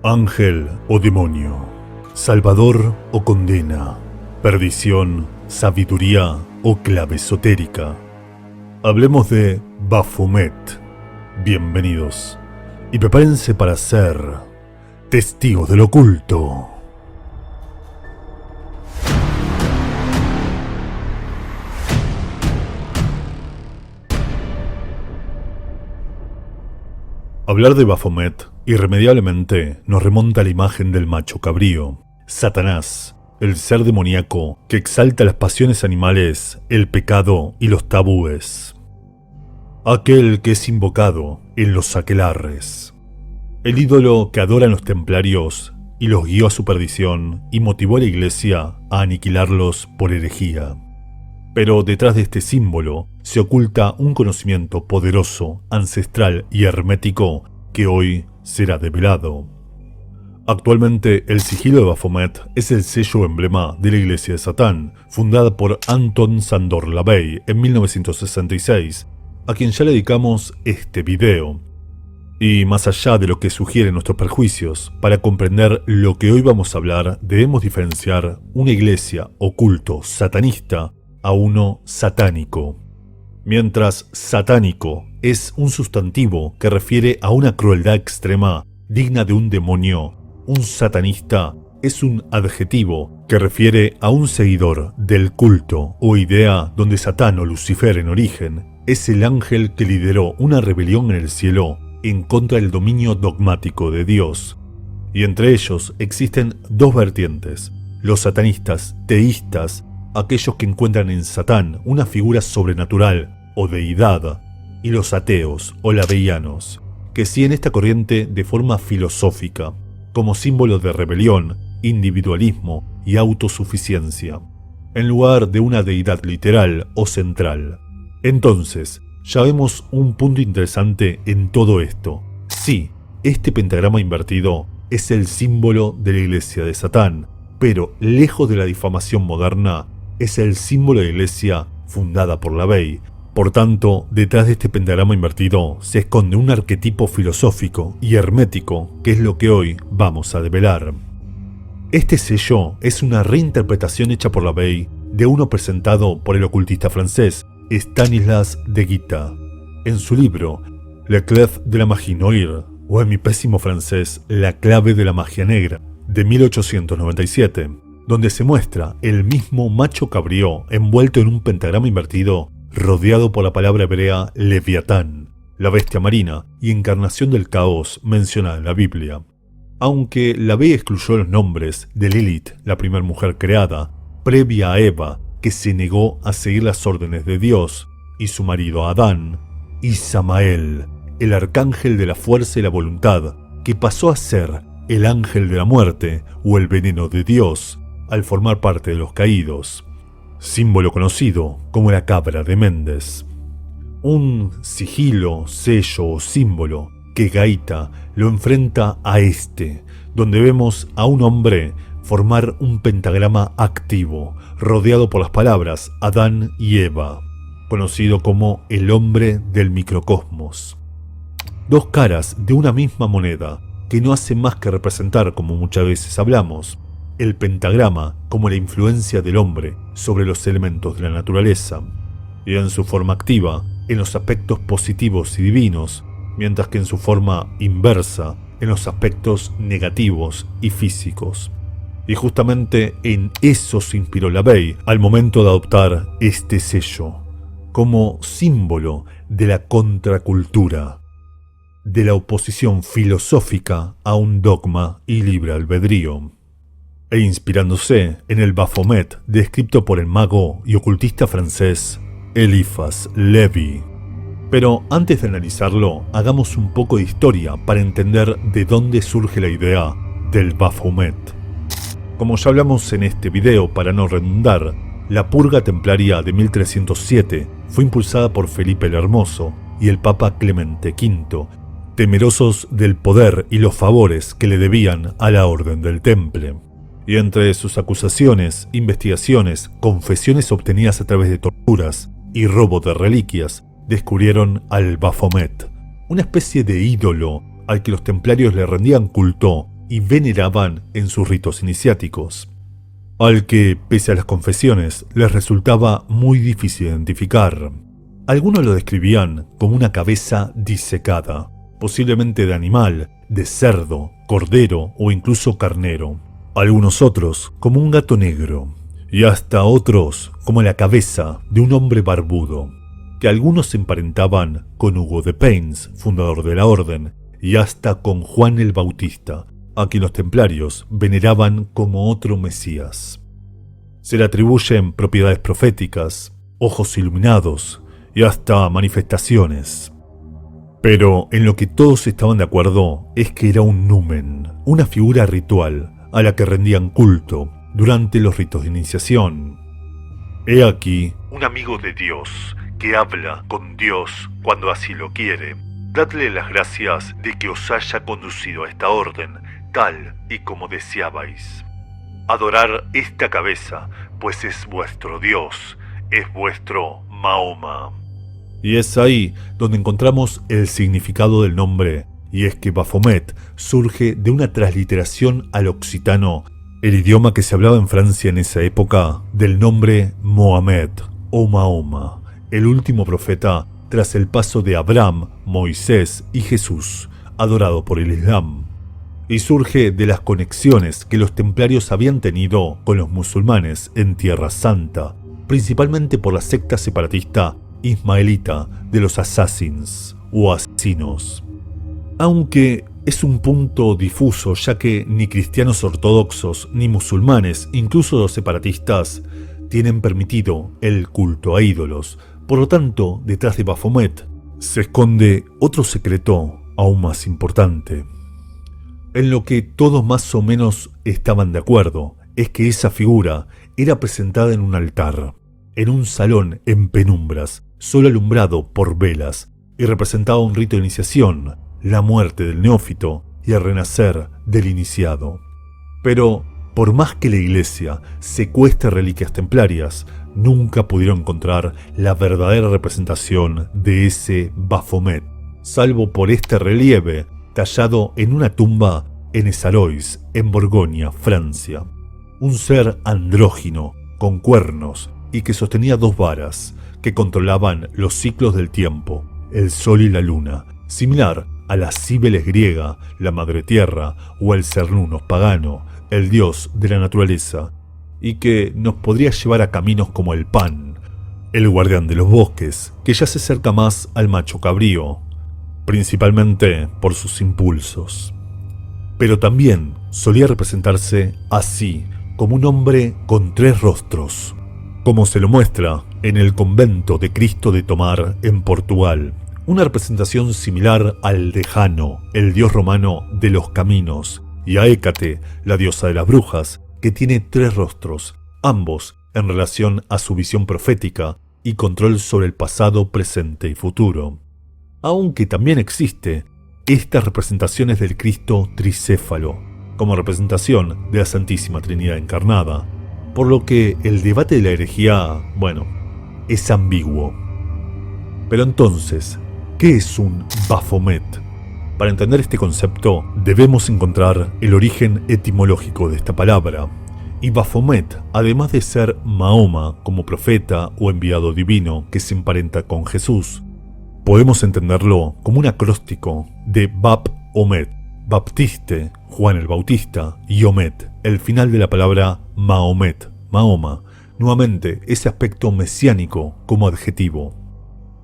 Ángel o demonio, salvador o condena, perdición, sabiduría o clave esotérica. Hablemos de Baphomet. Bienvenidos y prepárense para ser testigos del oculto. Hablar de Baphomet irremediablemente nos remonta a la imagen del macho cabrío, Satanás, el ser demoníaco que exalta las pasiones animales, el pecado y los tabúes. Aquel que es invocado en los aquelarres. El ídolo que adoran los templarios y los guió a su perdición y motivó a la iglesia a aniquilarlos por herejía. Pero detrás de este símbolo se oculta un conocimiento poderoso, ancestral y hermético que hoy será develado. Actualmente, el sigilo de Baphomet es el sello emblema de la Iglesia de Satán, fundada por Anton Szandor LaVey en 1966, a quien ya le dedicamos este video. Y más allá de lo que sugieren nuestros prejuicios, para comprender lo que hoy vamos a hablar, debemos diferenciar una iglesia o culto satanista a uno satánico. Mientras satánico es un sustantivo que refiere a una crueldad extrema digna de un demonio, un satanista es un adjetivo que refiere a un seguidor del culto o idea donde Satán o Lucifer en origen es el ángel que lideró una rebelión en el cielo en contra del dominio dogmático de Dios. Y entre ellos existen dos vertientes: los satanistas teístas, aquellos que encuentran en Satán una figura sobrenatural o deidad, y los ateos o laveyanos, que siguen esta corriente de forma filosófica, como símbolo de rebelión, individualismo y autosuficiencia, en lugar de una deidad literal o central. Entonces, ya vemos un punto interesante en todo esto. Sí, este pentagrama invertido es el símbolo de la iglesia de Satán, pero lejos de la difamación moderna, es el símbolo de la iglesia fundada por LaVey. Por tanto, detrás de este pentagrama invertido se esconde un arquetipo filosófico y hermético que es lo que hoy vamos a develar. Este sello es una reinterpretación hecha por LaVey de uno presentado por el ocultista francés Stanislas de Guitta en su libro Le Clef de la Magie Noire, o en mi pésimo francés La Clave de la Magia Negra, de 1897, donde se muestra el mismo macho cabrío envuelto en un pentagrama invertido rodeado por la palabra hebrea Leviatán, la bestia marina y encarnación del caos mencionada en la Biblia. Aunque LaVey excluyó los nombres de Lilith, la primera mujer creada, previa a Eva, que se negó a seguir las órdenes de Dios, y su marido Adán, y Samael, el arcángel de la fuerza y la voluntad, que pasó a ser el ángel de la muerte o el veneno de Dios, al formar parte de los caídos, símbolo conocido como la cabra de Méndez. Un sigilo, sello o símbolo que Gaita lo enfrenta a este, donde vemos a un hombre formar un pentagrama activo, rodeado por las palabras Adán y Eva, conocido como el hombre del microcosmos. Dos caras de una misma moneda, que no hacen más que representar, como muchas veces hablamos, el pentagrama como la influencia del hombre sobre los elementos de la naturaleza, y en su forma activa, en los aspectos positivos y divinos, mientras que en su forma inversa, en los aspectos negativos y físicos. Y justamente en eso se inspiró LaVey al momento de adoptar este sello, como símbolo de la contracultura, de la oposición filosófica a un dogma y libre albedrío, e inspirándose en el Baphomet descrito por el mago y ocultista francés Eliphas Levi. Pero antes de analizarlo, hagamos un poco de historia para entender de dónde surge la idea del Baphomet. Como ya hablamos en este video, para no redundar, la purga templaria de 1307 fue impulsada por Felipe el Hermoso y el Papa Clemente V, temerosos del poder y los favores que le debían a la Orden del Temple. Y entre sus acusaciones, investigaciones, confesiones obtenidas a través de torturas y robo de reliquias, descubrieron al Baphomet, una especie de ídolo al que los templarios le rendían culto y veneraban en sus ritos iniciáticos, al que, pese a las confesiones, les resultaba muy difícil identificar. Algunos lo describían como una cabeza disecada, posiblemente de animal, de cerdo, cordero o incluso carnero. Algunos otros como un gato negro, y hasta otros como la cabeza de un hombre barbudo, que algunos se emparentaban con Hugo de Payns, fundador de la orden, y hasta con Juan el Bautista, a quien los templarios veneraban como otro Mesías. Se le atribuyen propiedades proféticas, ojos iluminados y hasta manifestaciones. Pero en lo que todos estaban de acuerdo es que era un numen, una figura ritual a la que rendían culto durante los ritos de iniciación. He aquí un amigo de Dios que habla con Dios cuando así lo quiere. Dadle las gracias de que os haya conducido a esta orden, tal y como deseabais. Adorar esta cabeza, pues es vuestro Dios, es vuestro Mahoma. Y es ahí donde encontramos el significado del nombre, y es que Baphomet surge de una transliteración al occitano, el idioma que se hablaba en Francia en esa época, del nombre Mohamed o Mahoma, el último profeta tras el paso de Abraham, Moisés y Jesús, adorado por el Islam. Y surge de las conexiones que los templarios habían tenido con los musulmanes en Tierra Santa, principalmente por la secta separatista ismaelita de los assassins o asesinos. Aunque es un punto difuso, ya que ni cristianos ortodoxos ni musulmanes, incluso los separatistas, tienen permitido el culto a ídolos. Por lo tanto, detrás de Baphomet se esconde otro secreto aún más importante. En lo que todos más o menos estaban de acuerdo es que esa figura era presentada en un altar, en un salón en penumbras, solo alumbrado por velas, y representaba un rito de iniciación, la muerte del neófito y el renacer del iniciado. Pero, por más que la iglesia secuestre reliquias templarias, nunca pudieron encontrar la verdadera representación de ese Baphomet, salvo por este relieve tallado en una tumba en Essarois, en Borgoña, Francia. Un ser andrógino, con cuernos, y que sostenía dos varas, que controlaban los ciclos del tiempo, el sol y la luna, similar a la Cíbeles griega, la madre tierra, o el Cernunnos pagano, el dios de la naturaleza, y que nos podría llevar a caminos como el Pan, el guardián de los bosques, que ya se acerca más al macho cabrío, principalmente por sus impulsos. Pero también solía representarse así, como un hombre con tres rostros, como se lo muestra en el convento de Cristo de Tomar en Portugal, una representación similar al de Jano, el dios romano de los caminos, y a Hécate, la diosa de las brujas, que tiene tres rostros, ambos en relación a su visión profética y control sobre el pasado, presente y futuro. Aunque también existe estas representaciones del Cristo tricéfalo, como representación de la Santísima Trinidad encarnada, por lo que el debate de la herejía, es ambiguo. Pero entonces, ¿qué es un Baphomet? Para entender este concepto, debemos encontrar el origen etimológico de esta palabra. Y Baphomet, además de ser Mahoma como profeta o enviado divino que se emparenta con Jesús, podemos entenderlo como un acróstico de Bap-Omet, Baptiste, Juan el Bautista, y Omet, el final de la palabra Mahomet, Mahoma, nuevamente ese aspecto mesiánico como adjetivo.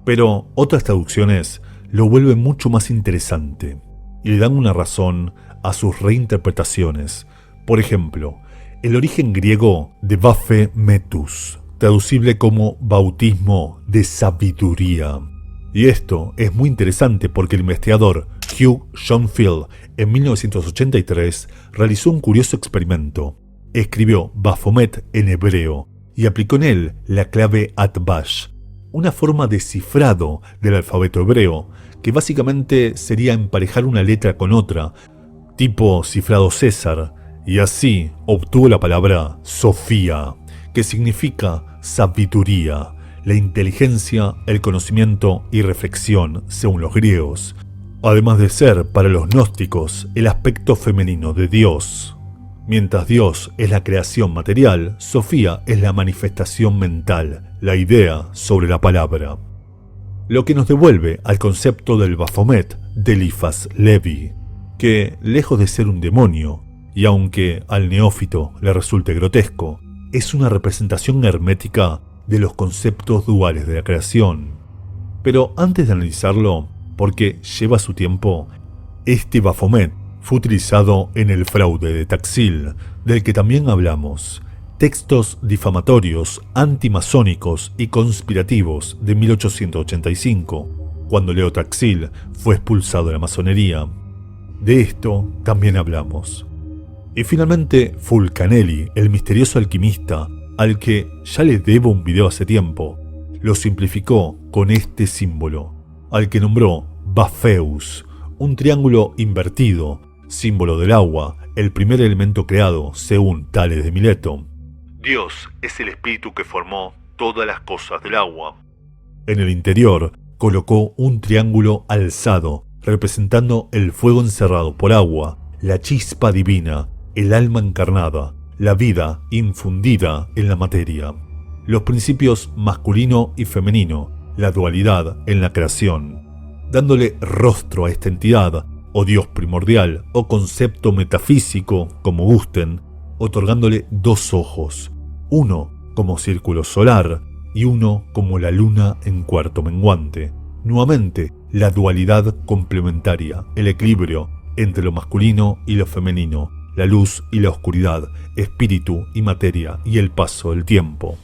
Pero otras traducciones lo vuelven mucho más interesante y le dan una razón a sus reinterpretaciones. Por ejemplo, el origen griego de Baphemetus, traducible como bautismo de sabiduría. Y esto es muy interesante porque el investigador Hugh Schonfield en 1983 realizó un curioso experimento. Escribió Baphomet en hebreo y aplicó en él la clave Atbash, una forma de cifrado del alfabeto hebreo que básicamente sería emparejar una letra con otra, tipo cifrado César, y así obtuvo la palabra Sofía, que significa sabiduría, la inteligencia, el conocimiento y reflexión, según los griegos. además de ser para los gnósticos el aspecto femenino de Dios. Mientras Dios es la creación material, Sofía es la manifestación mental, la idea sobre la palabra. Lo que nos devuelve al concepto del Baphomet de Eliphas Levi, que, lejos de ser un demonio, y aunque al neófito le resulte grotesco, es una representación hermética de los conceptos duales de la creación. Pero antes de analizarlo, porque lleva su tiempo, este Baphomet fue utilizado en el fraude de Taxil, del que también hablamos, textos difamatorios, antimasónicos y conspirativos de 1885, cuando Leo Taxil fue expulsado de la masonería. De esto también hablamos. Y finalmente Fulcanelli, el misterioso alquimista, al que ya le debo un video hace tiempo, lo simplificó con este símbolo, al que nombró Bapheus, un triángulo invertido, símbolo del agua, el primer elemento creado según Tales de Mileto. Dios es el espíritu que formó todas las cosas del agua. En el interior colocó un triángulo alzado, representando el fuego encerrado por agua, la chispa divina, el alma encarnada, la vida infundida en la materia, los principios masculino y femenino, la dualidad en la creación, dándole rostro a esta entidad, o Dios primordial, o concepto metafísico, como gusten, otorgándole dos ojos, uno como círculo solar y uno como la luna en cuarto menguante. Nuevamente, la dualidad complementaria, el equilibrio entre lo masculino y lo femenino, la luz y la oscuridad, espíritu y materia y el paso del tiempo.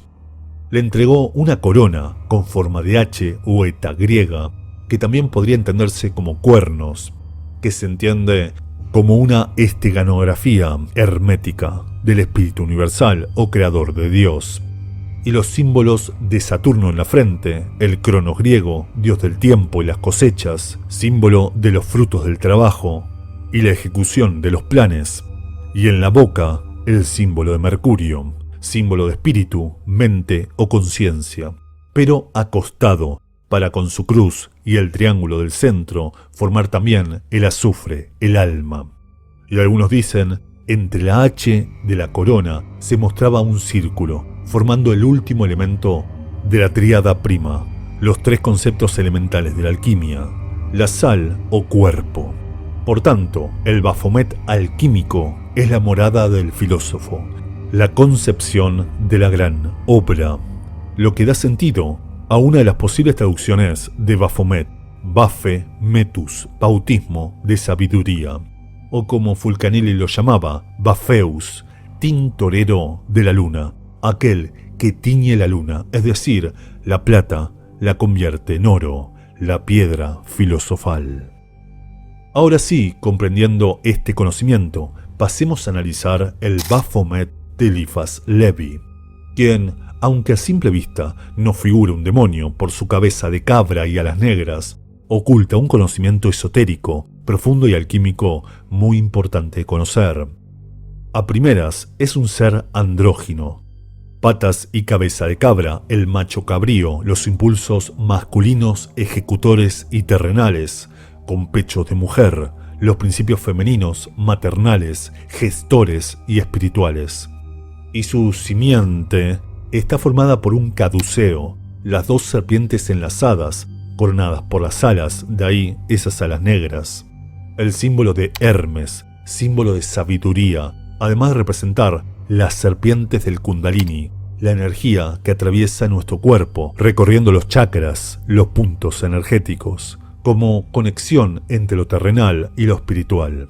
Le entregó una corona con forma de H o eta griega, que también podría entenderse como cuernos, que se entiende como una esteganografía hermética del espíritu universal o creador de Dios, y los símbolos de Saturno en la frente, el cronos griego, dios del tiempo y las cosechas, símbolo de los frutos del trabajo y la ejecución de los planes, y en la boca el símbolo de Mercurio, símbolo de espíritu, mente o conciencia, pero acostado, para con su cruz y el triángulo del centro formar también el azufre, el alma. Y algunos dicen, entre la H de la corona se mostraba un círculo, formando el último elemento de la tríada prima, los tres conceptos elementales de la alquimia, la sal o cuerpo. Por tanto, el Baphomet alquímico es la morada del filósofo, la concepción de la gran obra, lo que da sentido a una de las posibles traducciones de Baphomet, Baphe, metus, bautismo de sabiduría, o como Fulcanelli lo llamaba, Bapheus, tintorero de la luna, aquel que tiñe la luna, es decir, la plata la convierte en oro, la piedra filosofal. Ahora sí, comprendiendo este conocimiento, pasemos a analizar el Baphomet de Eliphas Levi, quien, aunque a simple vista no figura un demonio por su cabeza de cabra y alas negras, oculta un conocimiento esotérico, profundo y alquímico muy importante de conocer. A primeras, es un ser andrógino. Patas y cabeza de cabra, el macho cabrío, los impulsos masculinos, ejecutores y terrenales, con pechos de mujer, los principios femeninos, maternales, gestores y espirituales. Y su simiente está formada por un caduceo, las dos serpientes enlazadas, coronadas por las alas, de ahí esas alas negras. El símbolo de Hermes, símbolo de sabiduría, además de representar las serpientes del Kundalini, la energía que atraviesa nuestro cuerpo, recorriendo los chakras, los puntos energéticos, como conexión entre lo terrenal y lo espiritual.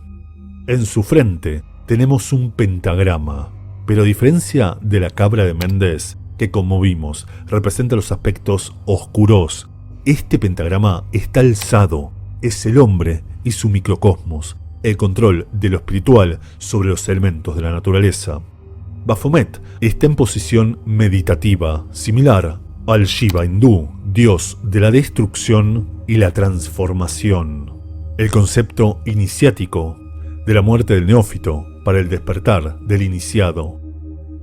En su frente tenemos un pentagrama, pero a diferencia de la cabra de Méndez, que como vimos representa los aspectos oscuros, este pentagrama está alzado, es el hombre y su microcosmos, el control de lo espiritual sobre los elementos de la naturaleza. Baphomet está en posición meditativa, similar al Shiva hindú, dios de la destrucción y la transformación. El concepto iniciático de la muerte del neófito para el despertar del iniciado.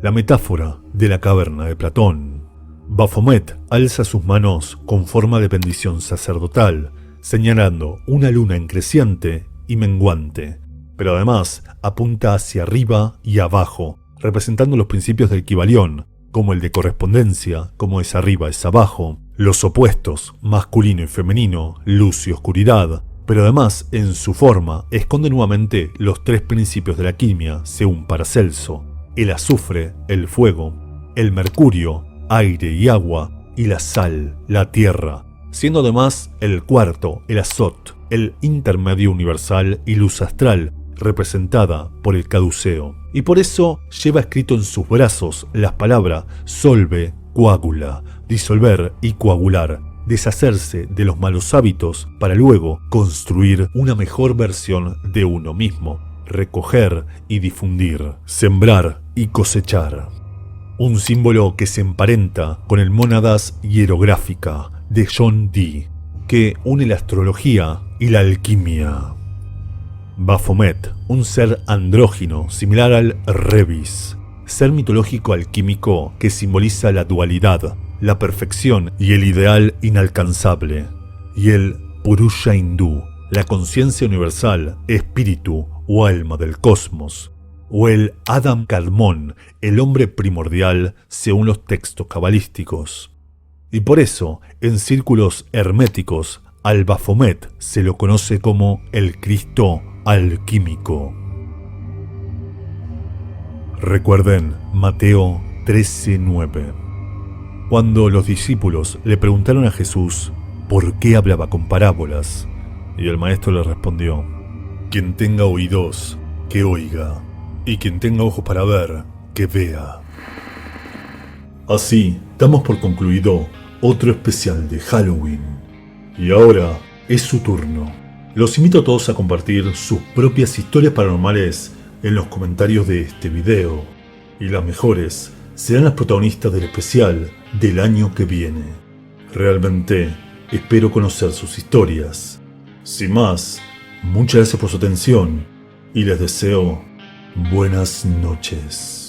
La metáfora de la caverna de Platón. Baphomet alza sus manos con forma de bendición sacerdotal, señalando una luna en creciente y menguante, pero además apunta hacia arriba y abajo, representando los principios del Kybalión, como el de correspondencia, como es arriba es abajo, los opuestos, masculino y femenino, luz y oscuridad, pero además en su forma esconde nuevamente los tres principios de la alquimia, según Paracelso: el azufre, el fuego, el mercurio, aire y agua, y la sal, la tierra, siendo además el cuarto, el azot, el intermedio universal y luz astral, representada por el caduceo. Y por eso lleva escrito en sus brazos las palabras solve, coagula, disolver y coagular, deshacerse de los malos hábitos para luego construir una mejor versión de uno mismo, recoger y difundir, sembrar y cosechar. Un símbolo que se emparenta con el Mónadas hierográfica de John Dee, que une la astrología y la alquimia. Baphomet, un ser andrógino similar al Rebis, ser mitológico alquímico que simboliza la dualidad, la perfección y el ideal inalcanzable, y el Purusha hindú, la conciencia universal, espíritu o alma del cosmos, o el Adam Kadmon, el hombre primordial según los textos cabalísticos. Y por eso, en círculos herméticos, al Baphomet se lo conoce como el Cristo alquímico. Recuerden Mateo 13:9. Cuando los discípulos le preguntaron a Jesús por qué hablaba con parábolas, y el maestro le respondió: quien tenga oídos, que oiga, y quien tenga ojos para ver, que vea. Así, damos por concluido otro especial de Halloween. Y ahora es su turno. Los invito a todos a compartir sus propias historias paranormales en los comentarios de este video. Y las mejores serán las protagonistas del especial del año que viene. Realmente espero conocer sus historias. Sin más, muchas gracias por su atención y les deseo buenas noches.